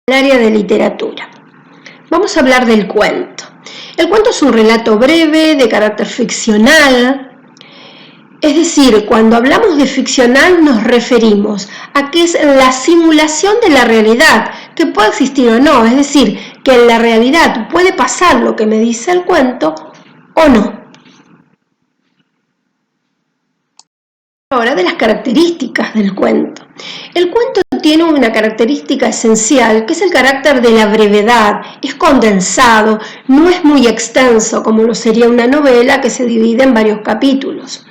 el área de literatura. Vamos a hablar del cuento. El cuento es un relato breve, de carácter ficcional. Es decir, cuando hablamos de ficcional nos referimos a que es la simulación de la realidad, que puede existir o no. Es decir, que en la realidad puede pasar lo que me dice el cuento o no. Ahora de las características del cuento. El cuento tiene una característica esencial, que es el carácter de la brevedad. Es condensado, no es muy extenso como lo sería una novela que se divide en varios capítulos.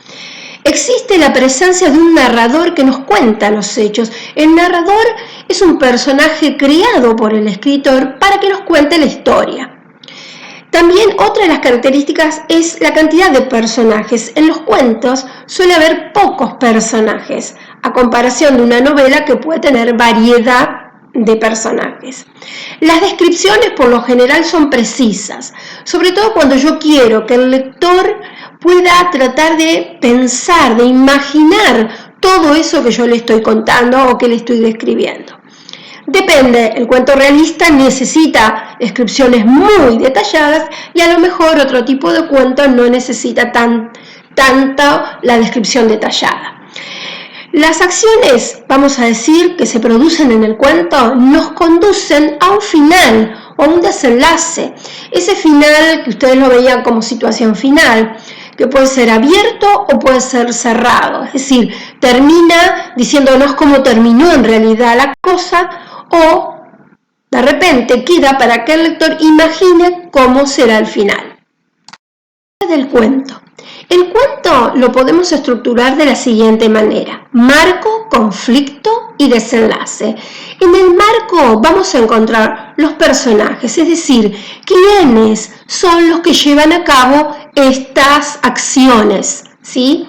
Existe la presencia de un narrador que nos cuenta los hechos. El narrador es un personaje creado por el escritor para que nos cuente la historia. También otra de las características es la cantidad de personajes. En los cuentos suele haber pocos personajes, a comparación de una novela que puede tener variedad de personajes. Las descripciones por lo general son precisas, sobre todo cuando yo quiero que el lector pueda tratar de pensar, de imaginar todo eso que yo le estoy contando o que le estoy describiendo. Depende, el cuento realista necesita descripciones muy detalladas y a lo mejor otro tipo de cuento no necesita tanta la descripción detallada. Las acciones, vamos a decir, que se producen en el cuento nos conducen a un final o a un desenlace. Ese final que ustedes lo veían como situación final, que puede ser abierto o puede ser cerrado. Es decir, termina diciéndonos cómo terminó en realidad la cosa, o de repente queda para que el lector imagine cómo será el final. Del cuento. El cuento lo podemos estructurar de la siguiente manera: marco, conflicto y desenlace. En el marco vamos a encontrar los personajes, es decir, quiénes son los que llevan a cabo estas acciones, ¿sí?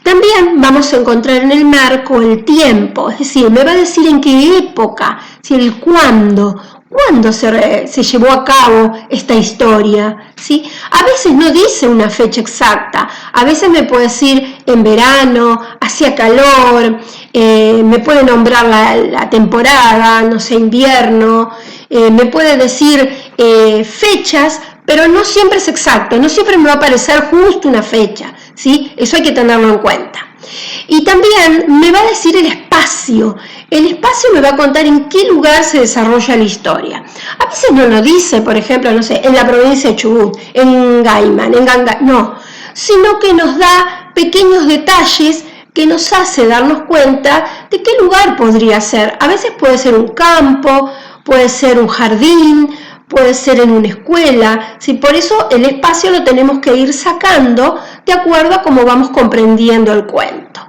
También vamos a encontrar en el marco el tiempo, es decir, me va a decir en qué época, si el cuándo se llevó a cabo esta historia, ¿sí? A veces no dice una fecha exacta, a veces me puede decir en verano, hacía calor, me puede nombrar la temporada, no sé, invierno, me puede decir fechas, pero no siempre es exacto, no siempre me va a aparecer justo una fecha, ¿sí? Eso hay que tenerlo en cuenta. Y también me va a decir el espacio. El espacio me va a contar en qué lugar se desarrolla la historia. A veces no lo dice, por ejemplo, no sé, en la provincia de Chubut, en Gaiman, no, sino que nos da pequeños detalles que nos hace darnos cuenta de qué lugar podría ser. A veces puede ser un campo, puede ser un jardín, puede ser en una escuela, ¿sí? Por eso el espacio lo tenemos que ir sacando de acuerdo a cómo vamos comprendiendo el cuento.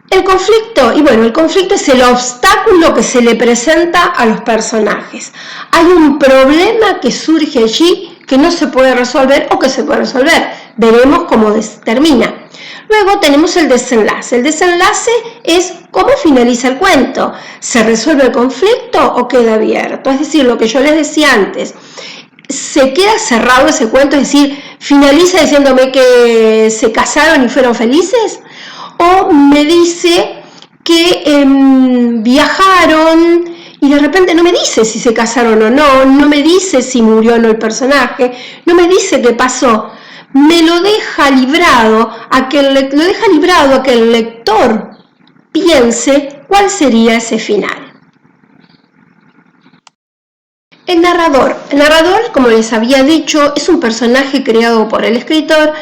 El conflicto, el conflicto es el obstáculo que se le presenta a los personajes. Hay un problema que surge allí que no se puede resolver o que se puede resolver. Veremos cómo termina. Luego tenemos el desenlace. El desenlace es cómo finaliza el cuento. ¿Se resuelve el conflicto o queda abierto? Es decir, lo que yo les decía antes, ¿se queda cerrado ese cuento? Es decir, ¿finaliza diciéndome que se casaron y fueron felices? ¿O me dice que viajaron y de repente no me dice si se casaron o no, no me dice si murió o no el personaje, no me dice qué pasó? Me lo deja librado a que el lector piense cuál sería ese final. El narrador, como les había dicho, es un personaje creado por el escritor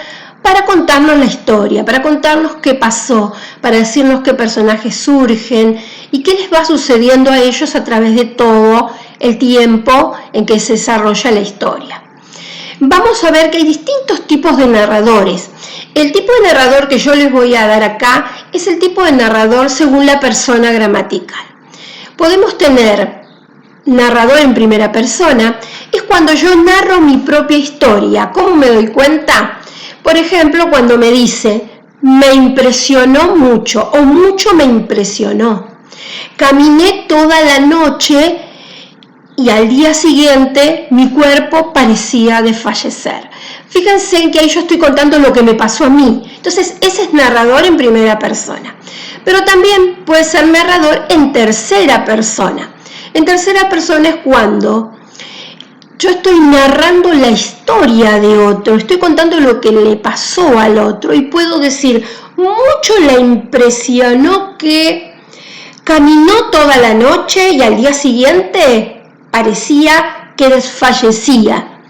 para contarnos la historia, para contarnos qué pasó, para decirnos qué personajes surgen y qué les va sucediendo a ellos a través de todo el tiempo en que se desarrolla la historia. Vamos a ver que hay distintos tipos de narradores. El tipo de narrador que yo les voy a dar acá es el tipo de narrador según la persona gramatical. Podemos tener narrador en primera persona, es cuando yo narro mi propia historia. ¿Cómo me doy cuenta? Por ejemplo, cuando me dice, me impresionó mucho o mucho me impresionó. Caminé toda la noche y al día siguiente mi cuerpo parecía desfallecer. Fíjense en que ahí yo estoy contando lo que me pasó a mí. Entonces, ese es narrador en primera persona. Pero también puede ser narrador en tercera persona. En tercera persona es cuando yo estoy narrando la historia de otro, estoy contando lo que le pasó al otro y puedo decir, mucho le impresionó que caminó toda la noche y al día siguiente parecía que desfallecía.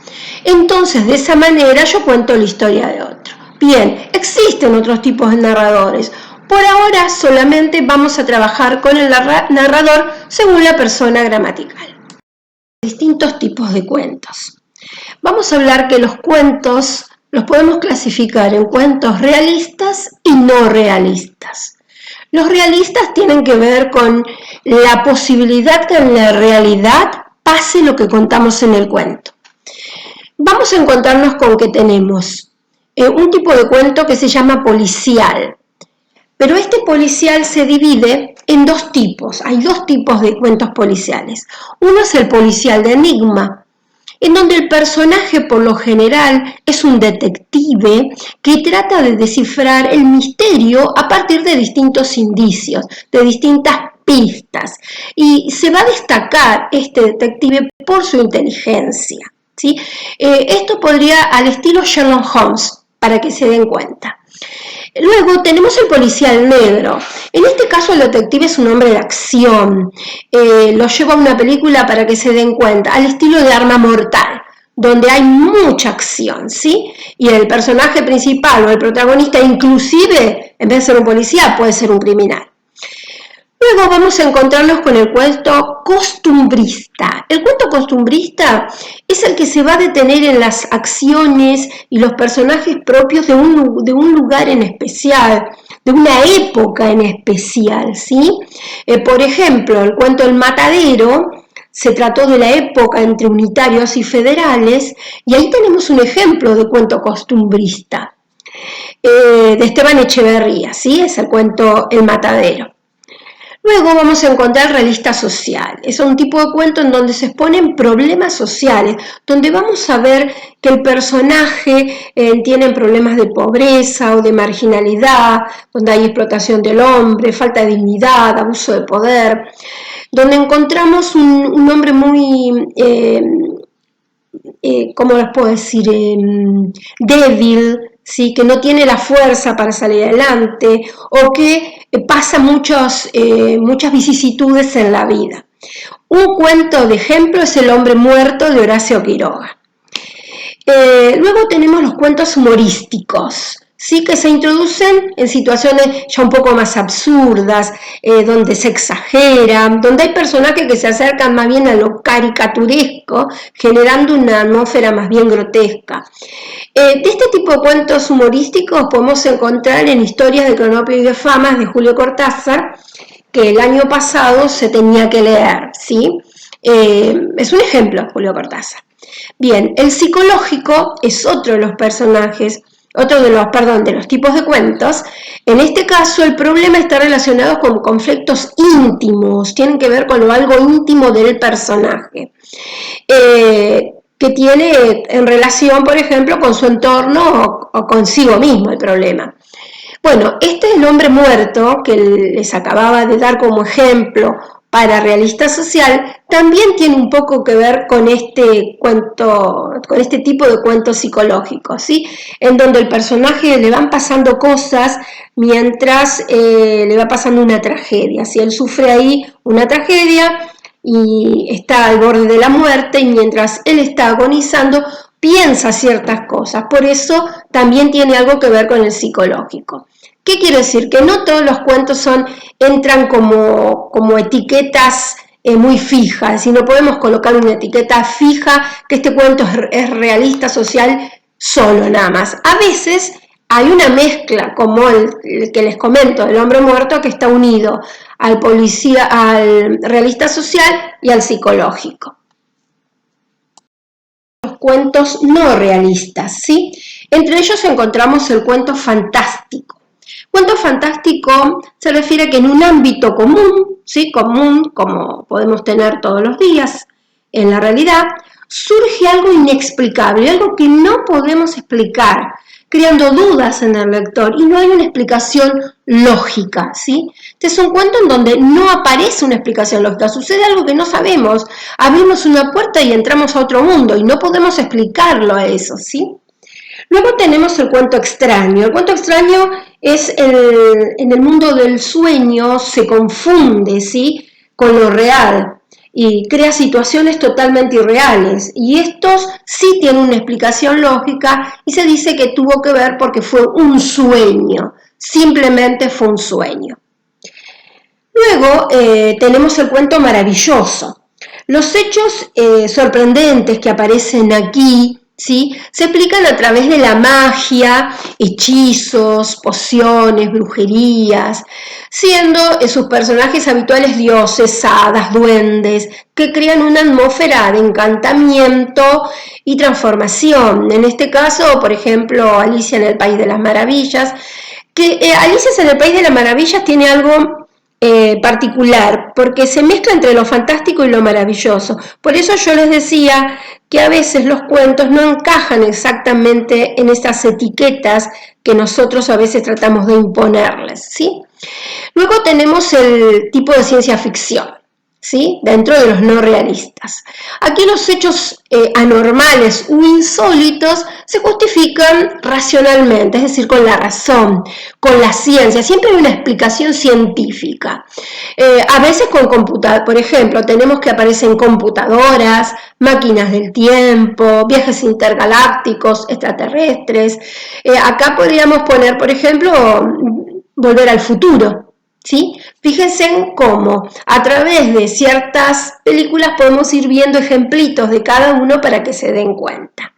Entonces, de esa manera yo cuento la historia de otro. Bien, existen otros tipos de narradores. Por ahora solamente vamos a trabajar con el narrador según la persona gramatical. Distintos tipos de cuentos. Vamos a hablar que los cuentos los podemos clasificar en cuentos realistas y no realistas. Los realistas tienen que ver con la posibilidad que en la realidad pase lo que contamos en el cuento. Vamos a encontrarnos con que tenemos un tipo de cuento que se llama policial. Pero este policial se divide en dos tipos. Hay dos tipos de cuentos policiales. Uno es el policial de enigma, en donde el personaje por lo general es un detective que trata de descifrar el misterio a partir de distintos indicios, de distintas pistas. Y se va a destacar este detective por su inteligencia, ¿sí? Esto podría al estilo Sherlock Holmes, para que se den cuenta. Luego tenemos el policial negro. En este caso el detective es un hombre de acción. Lo llevo a una película para que se den cuenta, al estilo de Arma Mortal, donde hay mucha acción, ¿sí? Y el personaje principal o el protagonista, inclusive, en vez de ser un policía, puede ser un criminal. Luego vamos a encontrarnos con el cuento costumbrista. El cuento costumbrista es el que se va a detener en las acciones y los personajes propios de un lugar en especial, de una época en especial, ¿sí? Por ejemplo, el cuento El Matadero se trató de la época entre unitarios y federales, y ahí tenemos un ejemplo de cuento costumbrista, de Esteban Echeverría, ¿sí? Es el cuento El Matadero. Luego vamos a encontrar realista social. Es un tipo de cuento en donde se exponen problemas sociales, donde vamos a ver que el personaje tiene problemas de pobreza o de marginalidad, donde hay explotación del hombre, falta de dignidad, abuso de poder, donde encontramos un hombre muy, ¿cómo les puedo decir?, débil, ¿sí? Que no tiene la fuerza para salir adelante o que pasa muchas vicisitudes en la vida. Un cuento de ejemplo es El hombre muerto de Horacio Quiroga. Luego tenemos los cuentos humorísticos, ¿sí? Que se introducen en situaciones ya un poco más absurdas, donde se exagera, donde hay personajes que se acercan más bien a lo caricaturesco, generando una atmósfera más bien grotesca. De este tipo de cuentos humorísticos podemos encontrar en Historias de Cronopio y de Famas de Julio Cortázar, que el año pasado se tenía que leer, ¿sí? Es un ejemplo, Julio Cortázar. Bien, el psicológico es otro de los personajes, de los tipos de cuentos. En este caso, el problema está relacionado con conflictos íntimos, tienen que ver con algo íntimo del personaje, que tiene en relación, por ejemplo, con su entorno o consigo mismo el problema. Bueno, este El hombre muerto, que les acababa de dar como ejemplo para realista social, también tiene un poco que ver con este cuento, con este tipo de cuentos psicológicos, ¿sí? En donde el personaje le van pasando cosas mientras le va pasando una tragedia, ¿sí? Él sufre ahí una tragedia y está al borde de la muerte, y mientras él está agonizando piensa ciertas cosas. Por eso también tiene algo que ver con el psicológico. ¿Qué quiere decir? Que no todos los cuentos entran como etiquetas muy fijas, y no podemos colocar una etiqueta fija que este cuento es realista social solo, nada más. A veces hay una mezcla, como el que les comento, El hombre muerto, que está unido al realista social y al psicológico. Los cuentos no realistas, ¿sí? Entre ellos encontramos el cuento fantástico. Cuento fantástico se refiere a que en un ámbito común, ¿sí? Común, como podemos tener todos los días en la realidad, surge algo inexplicable, algo que no podemos explicar, creando dudas en el lector y no hay una explicación lógica, ¿sí? Este es un cuento en donde no aparece una explicación lógica, sucede algo que no sabemos, abrimos una puerta y entramos a otro mundo y no podemos explicarlo a eso, ¿sí? Luego tenemos el cuento extraño. El cuento extraño es en el mundo del sueño, se confunde, ¿sí?, con lo real y crea situaciones totalmente irreales. Y estos sí tienen una explicación lógica y se dice que tuvo que ver porque fue un sueño, simplemente fue un sueño. Luego tenemos el cuento maravilloso. Los hechos sorprendentes que aparecen aquí, ¿sí?, se explican a través de la magia, hechizos, pociones, brujerías, siendo sus personajes habituales dioses, hadas, duendes, que crean una atmósfera de encantamiento y transformación. En este caso, por ejemplo, Alicia en el País de las Maravillas, que Alicia en el País de las Maravillas tiene algo particular, porque se mezcla entre lo fantástico y lo maravilloso. Por eso yo les decía que a veces los cuentos no encajan exactamente en estas etiquetas que nosotros a veces tratamos de imponerles, ¿sí? Luego tenemos el tipo de ciencia ficción, ¿sí?, dentro de los no realistas. Aquí los hechos anormales u insólitos se justifican racionalmente, es decir, con la razón, con la ciencia, siempre hay una explicación científica. A veces con computadoras, por ejemplo, tenemos que aparecen computadoras, máquinas del tiempo, viajes intergalácticos, extraterrestres. Acá podríamos poner, por ejemplo, Volver al Futuro, ¿sí? Fíjense en cómo a través de ciertas películas podemos ir viendo ejemplitos de cada uno para que se den cuenta.